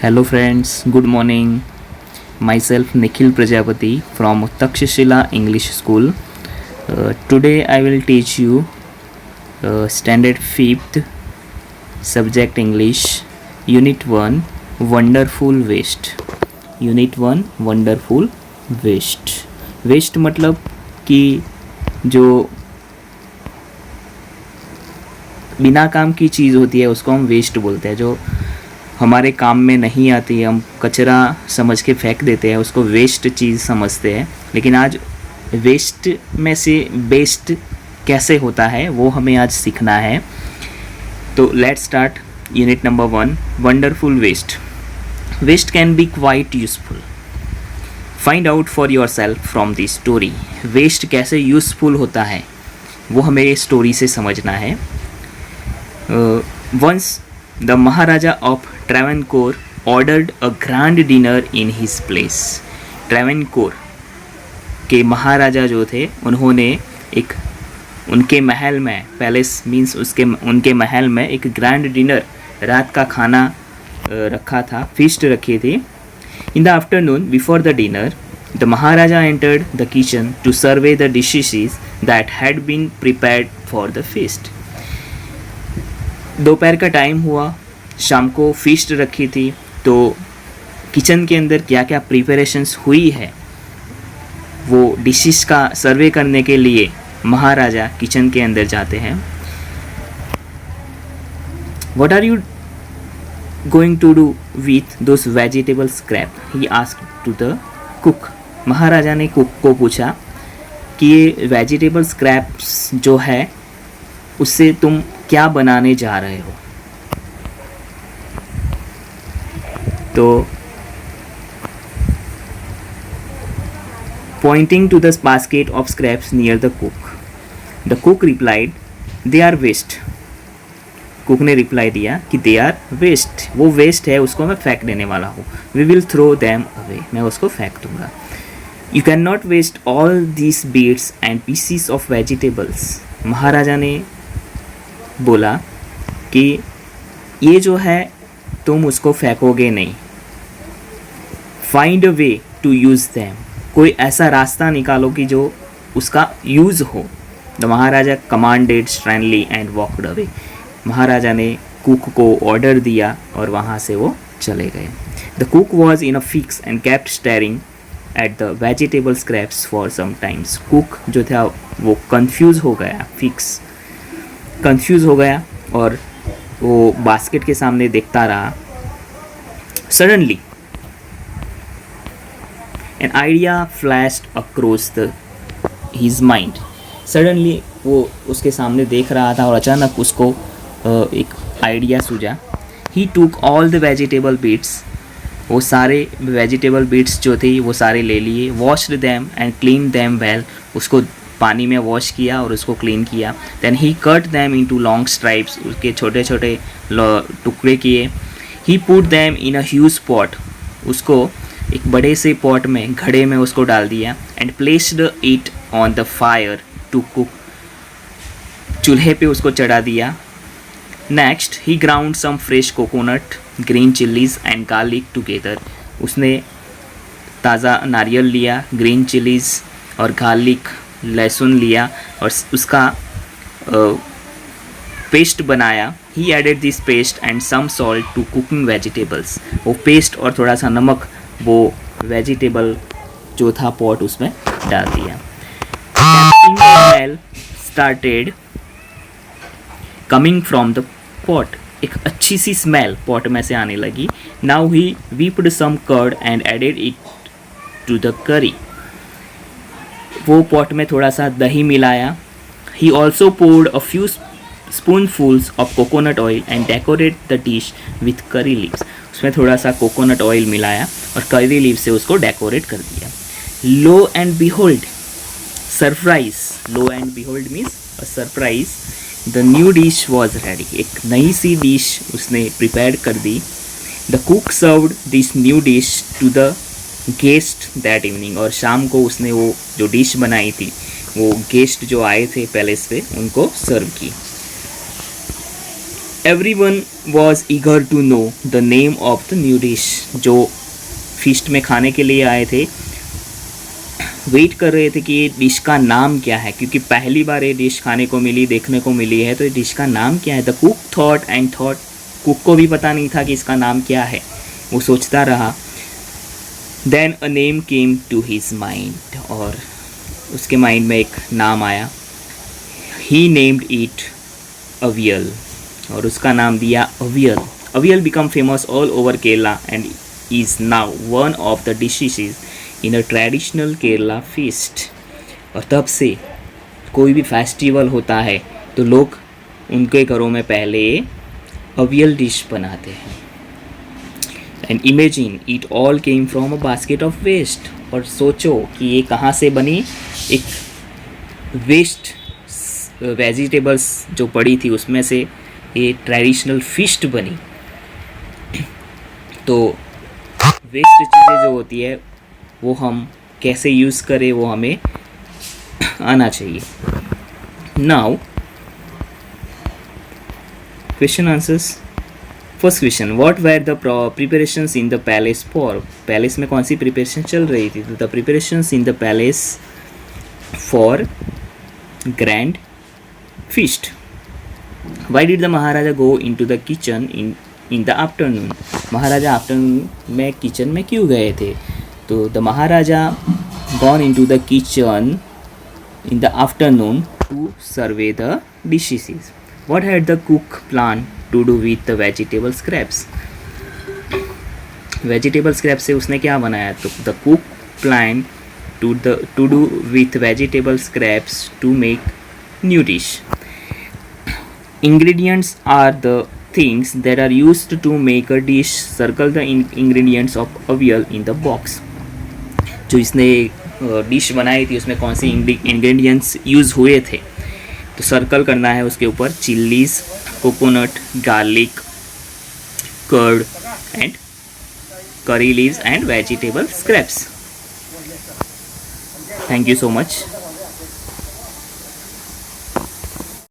Hello friends, good morning. Myself Nikhil Prajapati from Takshashila English School. Today I will teach you Standard 5th Subject English Unit 1 Wonderful Waste. Unit 1 Wonderful Waste. Waste मतलब कि जो बिना काम की चीज़ होती है उसको हम वेस्ट बोलते हैं। जो हमारे काम में नहीं आती है, हम कचरा समझ के फेंक देते हैं, उसको वेस्ट चीज़ समझते हैं। लेकिन आज वेस्ट में से बेस्ट कैसे होता है वो हमें आज सीखना है। तो let's start unit number 1 wonderful waste. Waste can be quite useful. Find out for yourself from this story. Waste कैसे यूज़फुल होता है वो हमें स्टोरी से समझना है. Once the maharaja of Travancore ordered a grand dinner in his place. Travancore के महाराजा जो थे उन्होंने एक उनके महल में, पैलेस मीन्स उनके महल में एक ग्रैंड डिनर, रात का खाना रखा था, फीस्ट रखी थी. In the afternoon before the dinner the Maharaja entered the kitchen to survey the dishes that had been prepared for the feast. दोपहर का टाइम हुआ, शाम को फीस्ट रखी थी, तो किचन के अंदर क्या क्या प्रिपरेशंस हुई है वो डिशेस का सर्वे करने के लिए महाराजा किचन के अंदर जाते हैं. What are you going to do with those vegetable scrap, he asked to the cook. Maharaja ने कुक को पूछा कि ये वेजिटेबल स्क्रैप्स जो है उससे तुम क्या बनाने जा रहे हो. तो pointing to the basket of scraps near the cook, the cook replied, they are waste. Cook ने रिप्लाई दिया कि दे आर वेस्ट, वो वेस्ट है, उसको मैं फेंक देने वाला हूँ. We will throw them away, मैं उसको फेंक दूंगा. You can not waste all this bits and pieces of vegetables. Maharaja ने बोला कि ये जो है तुम उसको फेंकोगे नहीं. Find a way to use them, कोई ऐसा रास्ता निकालो कि जो उसका यूज़ हो. The maharaja commanded sternly and walked away. Maharaja ने कुक को ऑर्डर दिया और वहाँ से वो चले गए. The cook was in a fix and kept staring at the vegetable scraps for some times. Cook जो था वो कंफ्यूज हो गया और वो बास्केट के सामने देखता रहा. Suddenly an idea flashed across his mind. Suddenly वो उसके सामने देख रहा था और अचानक उसको एक आइडिया सूझा. ही टूक ऑल द वेजिटेबल बीट्स, वो सारे वेजिटेबल बीट्स जो थे वो सारे ले लिए. Washed them and clean them well, उसको पानी में वॉश किया और उसको क्लीन किया. Then he cut them into long stripes, उसके छोटे छोटे टुकड़े किए. He put them in a huge pot, उसको एक बड़े से पॉट में, घड़े में उसको डाल दिया. And placed it on the fire to cook, चूल्हे पे उसको चढ़ा दिया. Next he ground some fresh coconut, green chillies and garlic together. उसने ताज़ा नारियल लिया, ग्रीन चिलीज़ और गार्लिक, लहसुन लिया और उसका पेस्ट बनाया. He added this paste and some salt to cooking vegetables. वो पेस्ट और थोड़ा सा नमक वो वेजिटेबल जो था पॉट उसमें डाल दिया. Smell started coming from the pot, एक अच्छी सी स्मेल पॉट में से आने लगी. Now he whipped some curd and added it to the curry. वो पॉट में थोड़ा सा दही मिलाया. He also poured a few spoonfuls of coconut oil and decorate the dish with curry leaves. उसमें थोड़ा सा कोकोनट ऑयल मिलाया और करी लीव से उसको डेकोरेट कर दिया. Lo and behold, surprise, lo and behold means a surprise, the new dish was ready. एक नई सी डिश उसने प्रिपेयर कर दी. The cook served this new dish to the guest that evening, और शाम को उसने वो जो डिश बनाई थी वो गेस्ट जो आए थे पैलेस पे उनको सर्व की. Everyone was eager to know the name of the new dish. जो फीस्ट में खाने के लिए आए थे वेट कर रहे थे कि ये डिश का नाम क्या है, क्योंकि पहली बार ये डिश खाने को मिली, देखने को मिली है, तो ये डिश का नाम क्या है. The cook thought and thought. Cook को भी पता नहीं था कि इसका नाम क्या है, वो सोचता रहा. Then a name came to his mind. और उसके माइंड में एक नाम आया. He named it avial. और उसका नाम दिया avial. Avial become famous all over Kerala and is now one of the dishes in a traditional Kerala feast. और तब से कोई भी फेस्टिवल होता है तो लोग उनके घरों में पहले अवियल डिश बनाते हैं. And imagine it all came from a basket of waste. और सोचो कि ये कहाँ से बनी. एक वेस्ट वेजिटेबल्स जो पड़ी थी उसमें से ये ट्रेडिशनल फिस्ट बनी. तो वेस्ट चीज़ें जो होती है वो हम कैसे यूज़ करें वो हमें आना चाहिए. Now question answers. First question, what were the preparations in the palace for. Palace में कौन सी प्रिपरेशन चल रही थी. The preparations in the palace for grand feast. Why did the Maharaja go in to the kitchen in the afternoon. Maharaja afternoon में kitchen में क्यों गए थे. तो the Maharaja gone in to the kitchen in the afternoon to survey the dishes. What had the cook plan to do with the vegetable scraps. Vegetable scrap से उसने क्या बनाया. तो the cook plan to do with vegetable scraps to make new dish. Ingredients are the things that are used to make a dish. Circle the ingredients of avial in the box. जो इसने dish बनाई थी उसमें कौन से ingredients use हुए थे तो सर्कल करना है उसके ऊपर. Chillies, coconut, garlic, curd and curry leaves and vegetable scraps. Thank you so much.